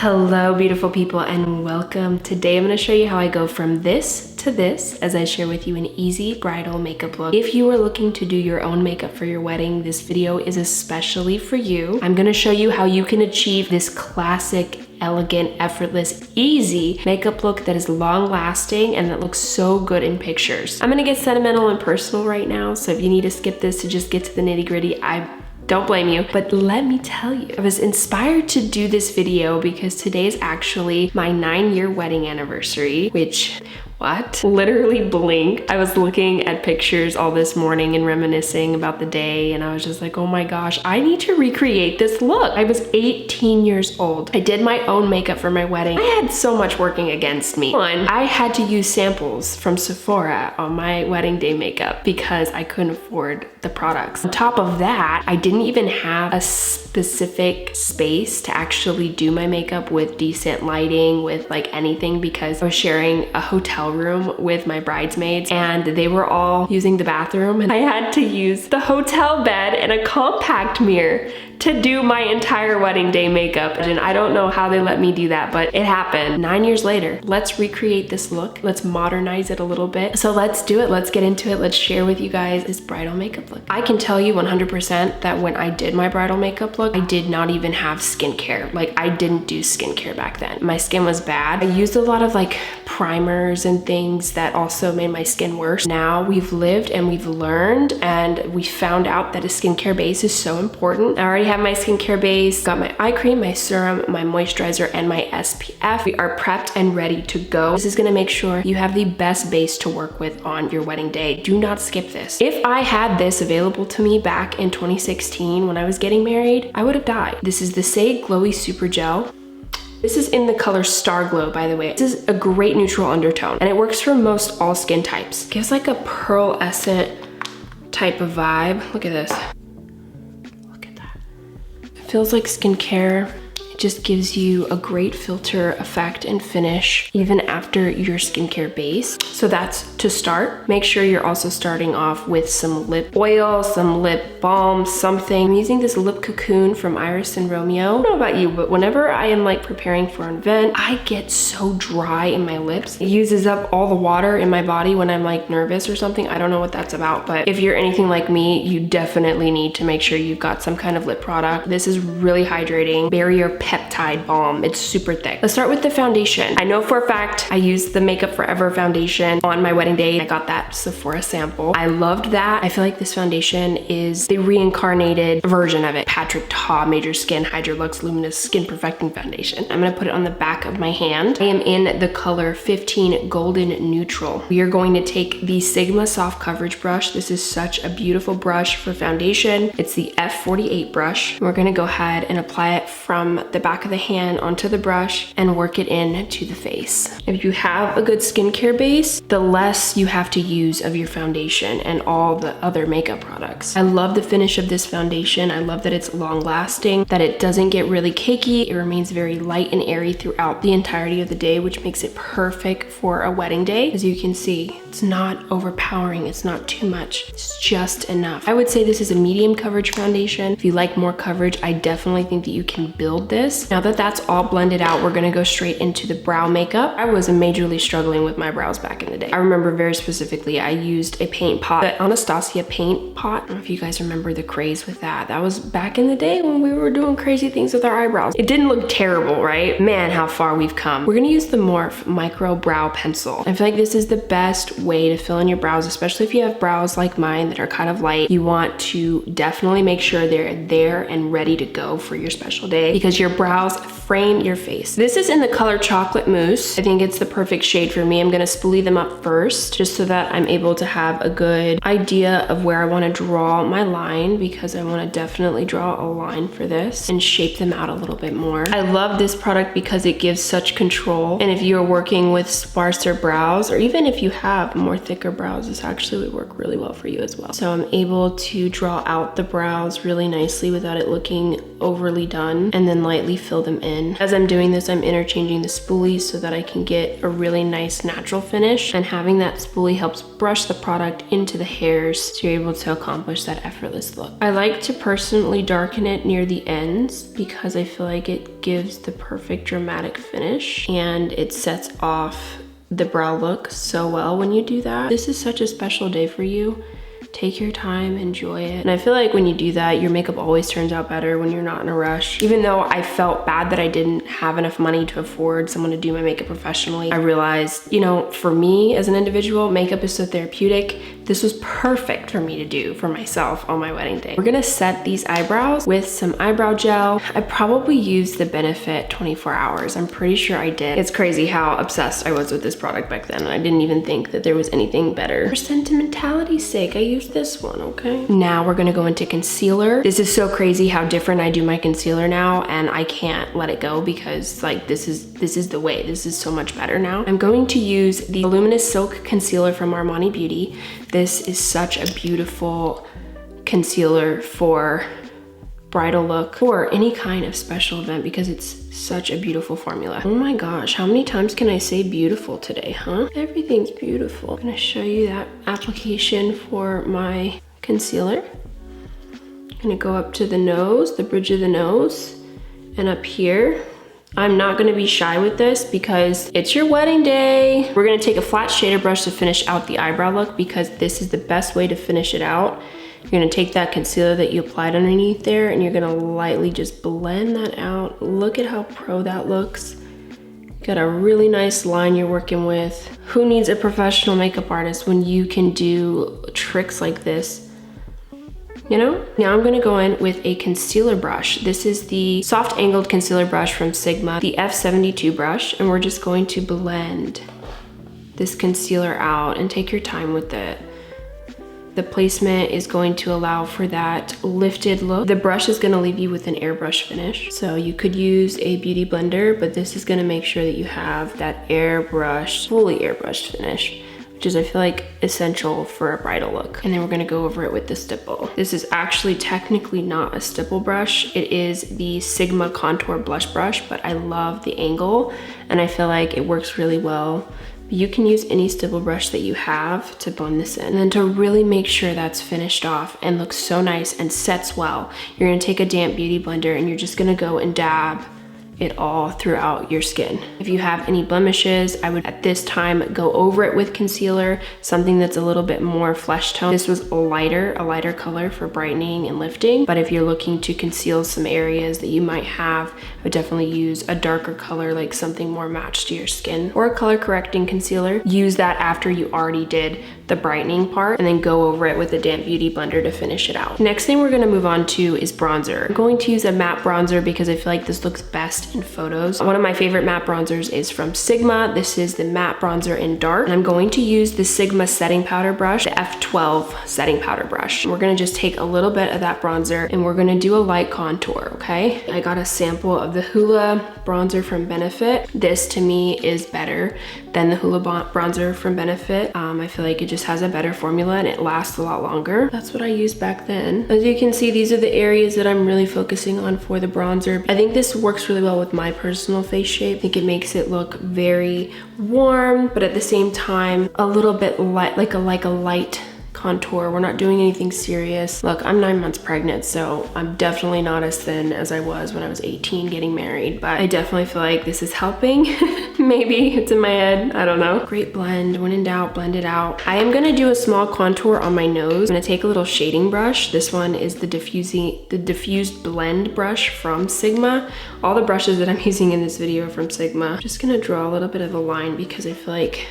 Hello beautiful people and welcome. Today I'm going to show you how I go from this to this as I share with you an easy bridal makeup look. If you are looking to do your own makeup for your wedding, this video is especially for you. I'm going to show you how you can achieve this classic, elegant, effortless, easy makeup look that is long lasting and that looks so good in pictures. I'm going to get sentimental and personal right now, so if you need to skip this to just get to the nitty-gritty, I don't blame you, but let me tell you, I was inspired to do this video because today is actually my 9-year wedding anniversary, which, what? Literally blinked. I was looking at pictures all this morning and reminiscing about the day, and I was just like, oh my gosh, I need to recreate this look. I was 18 years old. I did my own makeup for my wedding. I had so much working against me. One, I had to use samples from Sephora on my wedding day makeup because I couldn't afford the products. On top of that, I didn't even have a specific space to actually do my makeup with decent lighting, with like anything, because I was sharing a hotel room with my bridesmaids and they were all using the bathroom, and I had to use the hotel bed and a compact mirror to do my entire wedding day makeup. And I don't know how they let me do that, but it happened. 9 years later, let's recreate this look. Let's modernize it a little bit. So let's do it. Let's get into it. Let's share with you guys this bridal makeup look. I can tell you 100% that when I did my bridal makeup look, I did not even have skincare. Like, I didn't do skincare back then. My skin was bad. I used a lot of like primers and things that also made my skin worse. Now we've lived and we've learned, and we found out that a skincare base is so important. I already have my skincare base, got my eye cream, my serum, my moisturizer, and my SPF. We are prepped and ready to go. This is gonna make sure you have the best base to work with on your wedding day. Do not skip this. If I had this available to me back in 2016 when I was getting married, I would have died. This is the Say Glowy Super Gel. This is in the color Star Glow, by the way. This is a great neutral undertone, and it works for most all skin types. Gives like a pearlescent type of vibe. Look at this. Look at that. It feels like skincare. It just gives you a great filter effect and finish even after your skincare base. So that's to start. Make sure you're also starting off with some lip oil, some lip balm, something. I'm using this lip cocoon from Iris and Romeo. I don't know about you, but whenever I am like preparing for an event, I get so dry in my lips. It uses up all the water in my body when I'm like nervous or something. I don't know what that's about, but if you're anything like me, you definitely need to make sure you've got some kind of lip product. This is really hydrating. Barrier Peptide Balm. It's super thick. Let's start with the foundation. I know for a fact I used the Makeup Forever foundation on my wedding day. I got that Sephora sample. I loved that. I feel like this foundation is the reincarnated version of it. Patrick Ta Major Skin Hydra Luxe Luminous Skin Perfecting Foundation. I'm gonna put it on the back of my hand. I am in the color 15 Golden Neutral. We are going to take the Sigma Soft Coverage brush. This is such a beautiful brush for foundation. It's the F48 brush. We're gonna go ahead and apply it from the back of the hand onto the brush and work it into the face. If you have a good skincare base, the less you have to use of your foundation and all the other makeup products. I love the finish of this foundation. I love that it's long lasting, that it doesn't get really cakey. It remains very light and airy throughout the entirety of the day, which makes it perfect for a wedding day. As you can see, it's not overpowering. It's not too much. It's just enough. I would say this is a medium coverage foundation. If you like more coverage, I definitely think that you can build this. Now that that's all blended out, we're gonna go straight into the brow makeup. I was majorly struggling with my brows back in the day. I remember very specifically, I used a paint pot, the Anastasia paint pot. I don't know if you guys remember the craze with that. That was back in the day when we were doing crazy things with our eyebrows. It didn't look terrible, right? Man, how far we've come. We're gonna use the Morphe Micro Brow Pencil. I feel like this is the best way to fill in your brows, especially if you have brows like mine that are kind of light. You want to definitely make sure they're there and ready to go for your special day, because your brows frame your face. This is in the color Chocolate Mousse. I think it's the perfect shade for me. I'm gonna spoolie them up first just so that I'm able to have a good idea of where I want to draw my line, because I want to definitely draw a line for this and shape them out a little bit more. I love this product because it gives such control, and if you're working with sparser brows, or even if you have more thicker brows, this actually would work really well for you as well. So I'm able to draw out the brows really nicely without it looking overly done, and then lightly lightly fill them in. As I'm doing this, I'm interchanging the spoolies so that I can get a really nice natural finish, and having that spoolie helps brush the product into the hairs so you're able to accomplish that effortless look. I like to personally darken it near the ends because I feel like it gives the perfect dramatic finish and it sets off the brow look so well when you do that. This is such a special day for you. Take your time, enjoy it. And I feel like when you do that, your makeup always turns out better when you're not in a rush. Even though I felt bad that I didn't have enough money to afford someone to do my makeup professionally, I realized, you know, for me as an individual, makeup is so therapeutic. This was perfect for me to do for myself on my wedding day. We're gonna set these eyebrows with some eyebrow gel. I probably used the Benefit 24 hours. I'm pretty sure I did. It's crazy how obsessed I was with this product back then. I didn't even think that there was anything better. For sentimentality's sake, I used this one, okay? Now we're gonna go into concealer. This is so crazy how different I do my concealer now, and I can't let it go because like this is the way. This is so much better now. I'm going to use the Luminous Silk Concealer from Armani Beauty. This is such a beautiful concealer for bridal look or any kind of special event because it's such a beautiful formula. Oh my gosh, how many times can I say beautiful today, huh? Everything's beautiful. I'm gonna show you that application for my concealer. I'm gonna go up to the nose, the bridge of the nose, and up here. I'm not gonna be shy with this because it's your wedding day. We're gonna take a flat shader brush to finish out the eyebrow look because this is the best way to finish it out. You're gonna take that concealer that you applied underneath there and you're gonna lightly just blend that out. Look at how pro that looks. Got a really nice line you're working with. Who needs a professional makeup artist when you can do tricks like this? You know? Now I'm gonna go in with a concealer brush. This is the soft angled concealer brush from Sigma, the F72 brush, and we're just going to blend this concealer out and take your time with it. The placement is going to allow for that lifted look. The brush is gonna leave you with an airbrush finish. So you could use a beauty blender, but this is gonna make sure that you have that airbrush, fully airbrushed finish, which is I feel like essential for a bridal look. And then we're gonna go over it with the stipple. This is actually technically not a stipple brush. It is the Sigma Contour Blush Brush, but I love the angle and I feel like it works really well. You can use any stipple brush that you have to blend this in. And then to really make sure that's finished off and looks so nice and sets well, you're gonna take a damp beauty blender and you're just gonna go and dab it all throughout your skin. If you have any blemishes, I would at this time go over it with concealer, something that's a little bit more flesh tone. This was a lighter color for brightening and lifting, but if you're looking to conceal some areas that you might have, I would definitely use a darker color, like something more matched to your skin, or a color correcting concealer. Use that after you already did the brightening part and then go over it with a damp beauty blender to finish it out. Next thing we're gonna move on to is bronzer. I'm going to use a matte bronzer because I feel like this looks best in photos. One of my favorite matte bronzers is from Sigma. This is the matte bronzer in dark. And I'm going to use the Sigma setting powder brush, the F12 setting powder brush. We're gonna just take a little bit of that bronzer and we're gonna do a light contour, okay? I got a sample of the Hoola bronzer from Benefit. This to me is better than the Hoola bronzer from Benefit. I feel like it just has a better formula and it lasts a lot longer. That's what I used back then. As you can see, these are the areas that I'm really focusing on for the bronzer. I think this works really well with my personal face shape. I think it makes it look very warm, but at the same time, a little bit light, like a light contour. We're not doing anything serious. Look, I'm 9 months pregnant, so I'm definitely not as thin as I was when I was 18 getting married, but I definitely feel like this is helping. Maybe it's in my head, I don't know. Great blend, when in doubt, blend it out. I am gonna do a small contour on my nose. I'm gonna take a little shading brush. This one is the diffused blend brush from Sigma. All the brushes that I'm using in this video are from Sigma. I'm just gonna draw a little bit of a line because I feel like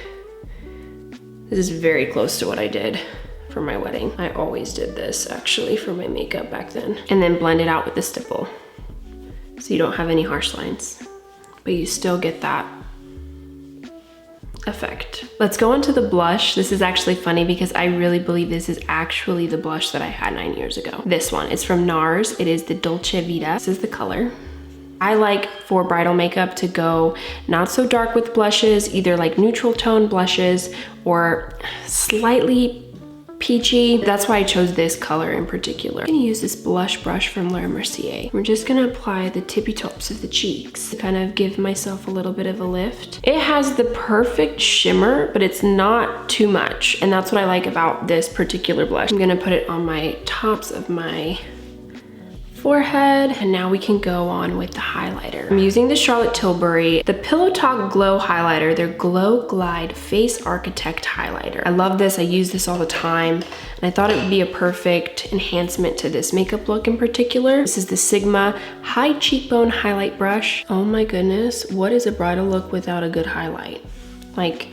this is very close to what I did for my wedding. I always did this actually for my makeup back then. And then blend it out with the stipple. So you don't have any harsh lines, but you still get that effect. Let's go into the blush. This is actually funny because I really believe this is actually the blush that I had 9 years ago. This one, it's from NARS. It is the Dolce Vita. This is the color. I like for bridal makeup to go not so dark with blushes, either like neutral tone blushes or slightly peachy. That's why I chose this color in particular. I'm gonna use this blush brush from Mercier. We're just gonna apply the tippy tops of the cheeks to kind of give myself a little bit of a lift. It has the perfect shimmer, but it's not too much. And that's what I like about this particular blush. I'm gonna put it on my tops of my forehead, and now we can go on with the highlighter. I'm using the Charlotte Tilbury, the Pillow Talk Glow Highlighter, their Glow Glide Face Architect Highlighter. I love this, I use this all the time, and I thought it would be a perfect enhancement to this makeup look in particular. This is the Sigma High Cheekbone Highlight Brush. Oh my goodness, what is a bridal look without a good highlight? Like,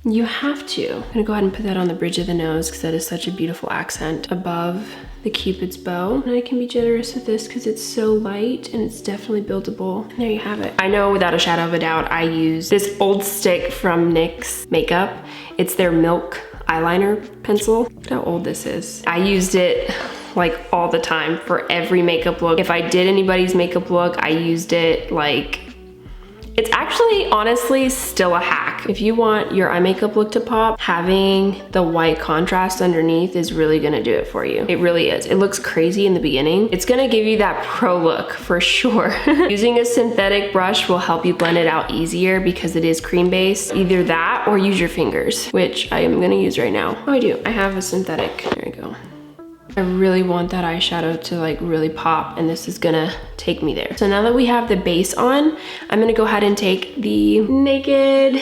you have to. I'm gonna go ahead and put that on the bridge of the nose because that is such a beautiful accent above the Cupid's bow. And I can be generous with this because it's so light and it's definitely buildable. And there you have it. I know without a shadow of a doubt, I use this old stick from NYX Makeup. It's their Milk eyeliner pencil. Look at how old this is. I used it like all the time for every makeup look. If I did anybody's makeup look, I used it like, it's actually honestly still a hack. If you want your eye makeup look to pop, having the white contrast underneath is really gonna do it for you. It really is. It looks crazy in the beginning. It's gonna give you that pro look for sure. Using a synthetic brush will help you blend it out easier because it is cream based. Either that or use your fingers, which I am gonna use right now. Oh, I do. I have a synthetic. There we go. I really want that eyeshadow to like really pop, and this is gonna take me there. So now that we have the base on, I'm gonna go ahead and take the Naked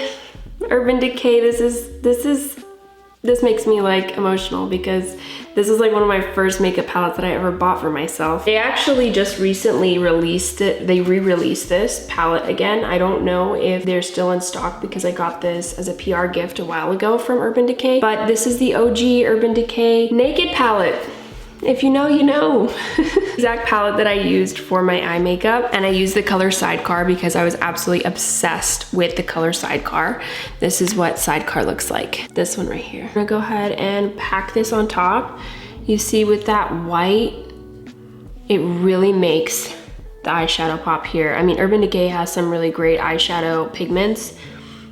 Urban Decay. This makes me like emotional because this is like one of my first makeup palettes that I ever bought for myself. They actually just recently released it. They re-released this palette again. I don't know if they're still in stock because I got this as a PR gift a while ago from Urban Decay, but this is the OG Urban Decay Naked palette. If you know, you know. Exact palette that I used for my eye makeup, and I used the color Sidecar because I was absolutely obsessed with the color Sidecar. This is what Sidecar looks like. This one right here. I'm gonna go ahead and pack this on top. You see with that white, it really makes the eyeshadow pop here. I mean, Urban Decay has some really great eyeshadow pigments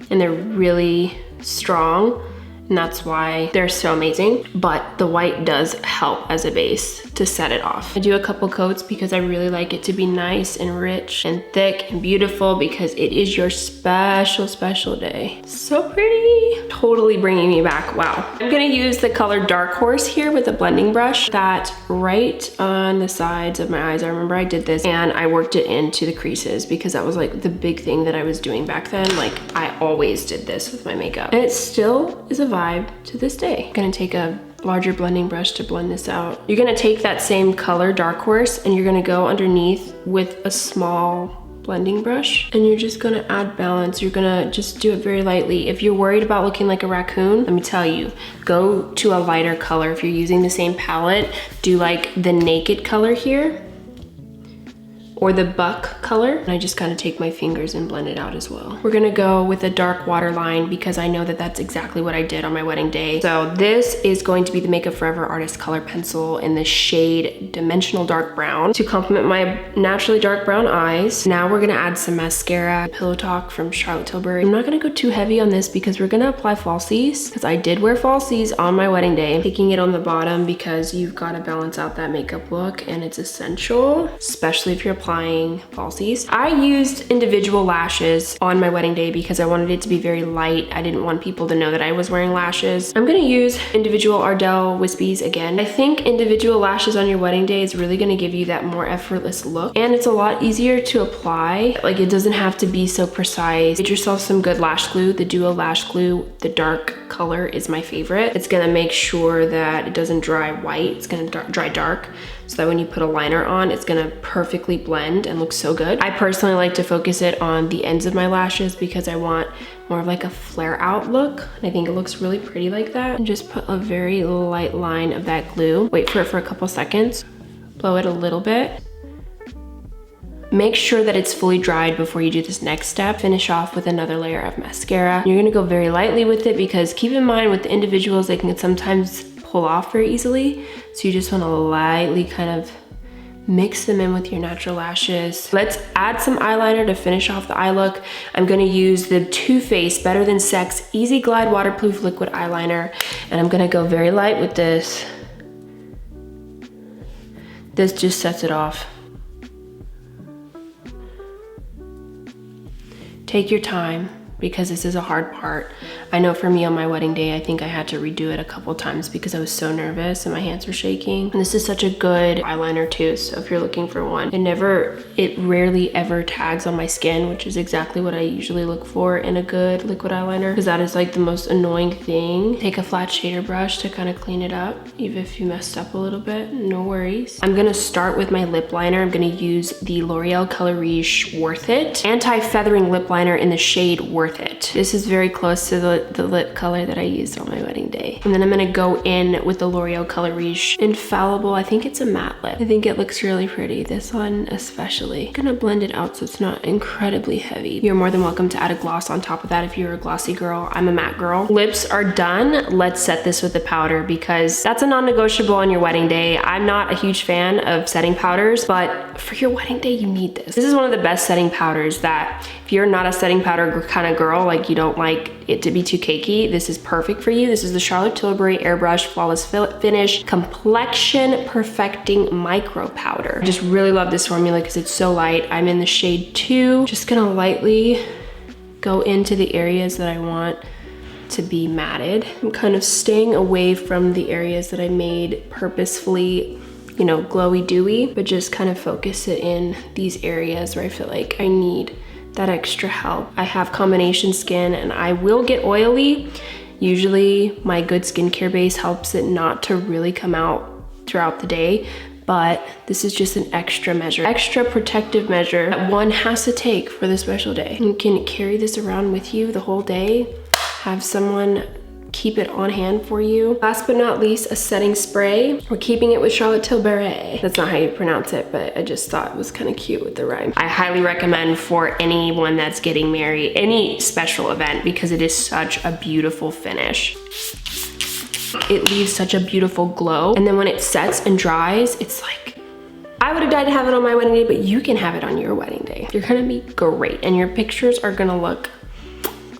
and they're really strong. And that's why they're so amazing, but the white does help as a base to set it off. I do a couple coats because I really like it to be nice and rich and thick and beautiful because it is your special day. So pretty. Totally bringing me back, wow. I'm gonna use the color Dark Horse here with a blending brush that right on the sides of my eyes. I remember I did this and I worked it into the creases because that was like the big thing that I was doing back then. Like I always did this with my makeup. And it still is a vibe to this day. I'm gonna take a larger blending brush to blend this out. You're gonna take that same color, Dark Horse, and you're gonna go underneath with a small blending brush, and you're just gonna add balance. You're gonna just do it very lightly. If you're worried about looking like a raccoon, let me tell you, go to a lighter color. If you're using the same palette, do like the Naked color here, or the Buck color. And I just kind of take my fingers and blend it out as well. We're gonna go with a dark waterline because I know that that's exactly what I did on my wedding day. So this is going to be the Makeup Forever Artist Color Pencil in the shade Dimensional Dark Brown to complement my naturally dark brown eyes. Now we're gonna add some mascara, Pillow Talk from Charlotte Tilbury. I'm not gonna go too heavy on this because we're gonna apply falsies because I did wear falsies on my wedding day. I'm taking it on the bottom because you've gotta balance out that makeup look and it's essential, especially if you're applying falsies. I used individual lashes on my wedding day because I wanted it to be very light. I didn't want people to know that I was wearing lashes. I'm gonna use individual Ardell Wispies again. I think individual lashes on your wedding day is really gonna give you that more effortless look, and it's a lot easier to apply. Like it doesn't have to be so precise. Get yourself some good lash glue. The Duo Lash Glue, the dark color, is my favorite. It's gonna make sure that it doesn't dry white. It's gonna dry dark, so that when you put a liner on, it's gonna perfectly blend and look so good. I personally like to focus it on the ends of my lashes because I want more of like a flare out look, and I think it looks really pretty like that. And just put a very light line of that glue. Wait for it for a couple seconds. Blow it a little bit. Make sure that it's fully dried before you do this next step. Finish off with another layer of mascara. You're gonna go very lightly with it because keep in mind with the individuals, they can sometimes pull off very easily. So you just wanna lightly kind of Mix them in with your natural lashes. Let's add some eyeliner to finish off the eye look. I'm gonna use the Too Faced Better Than Sex Easy Glide Waterproof Liquid Eyeliner, and I'm gonna go very light with this. This just sets it off. Take your time, because this is a hard part. I know for me on my wedding day, I think I had to redo it a couple times because I was so nervous and my hands were shaking. And this is such a good eyeliner too, so if you're looking for one, it rarely ever tags on my skin, which is exactly what I usually look for in a good liquid eyeliner, because that is like the most annoying thing. Take a flat shader brush to kind of clean it up, even if you messed up a little bit, no worries. I'm gonna start with my lip liner. I'm gonna use the L'Oreal Color Riche Worth It Anti-Feathering Lip Liner in the shade Worth It. This is very close to the lip color that I used on my wedding day. And then I'm gonna go in with the L'Oreal Color Riche Infallible. I think it's a matte lip. I think it looks really pretty. This one especially. I'm gonna blend it out so it's not incredibly heavy. You're more than welcome to add a gloss on top of that if you're a glossy girl. I'm a matte girl. Lips are done. Let's set this with the powder because that's a non-negotiable on your wedding day. I'm not a huge fan of setting powders, but for your wedding day, you need this. This is one of the best setting powders that if you're not a setting powder kind of girl, like you don't like it to be too cakey, this is perfect for you. This is the Charlotte Tilbury Airbrush Flawless Finish Complexion Perfecting Micro Powder. I just really love this formula because it's so light. I'm in the shade 2. Just gonna lightly go into the areas that I want to be matted. I'm kind of staying away from the areas that I made purposefully, you know, glowy dewy, but just kind of focus it in these areas where I feel like I need that extra help. I have combination skin and I will get oily. Usually my good skincare base helps it not to really come out throughout the day, but this is just an extra measure, extra protective measure that one has to take for the special day. You can carry this around with you the whole day, have someone keep it on hand for you. Last but not least, a setting spray. We're keeping it with Charlotte Tilbury. That's not how you pronounce it, but I just thought it was kind of cute with the rhyme. I highly recommend for anyone that's getting married, any special event, because it is such a beautiful finish. It leaves such a beautiful glow. And then when it sets and dries, it's like, I would have died to have it on my wedding day, but you can have it on your wedding day. You're gonna be great and your pictures are gonna look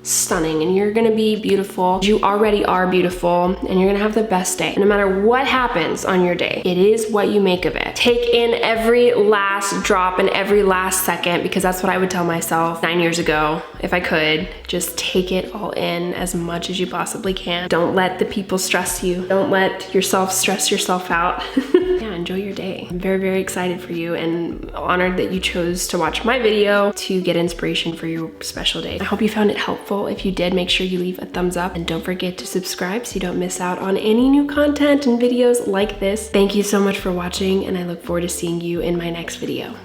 stunning and you're gonna be beautiful. You already are beautiful and you're gonna have the best day. No matter what happens on your day, it is what you make of it. Take in every last drop and every last second, because that's what I would tell myself 9 years ago if I could. Just take it all in as much as you possibly can. Don't let the people stress you. Don't let yourself stress yourself out. Yeah, enjoy your day. I'm very, very excited for you and honored that you chose to watch my video to get inspiration for your special day. I hope you found it helpful. If you did, make sure you leave a thumbs up and don't forget to subscribe so you don't miss out on any new content and videos like this. Thank you so much for watching and I look forward to seeing you in my next video.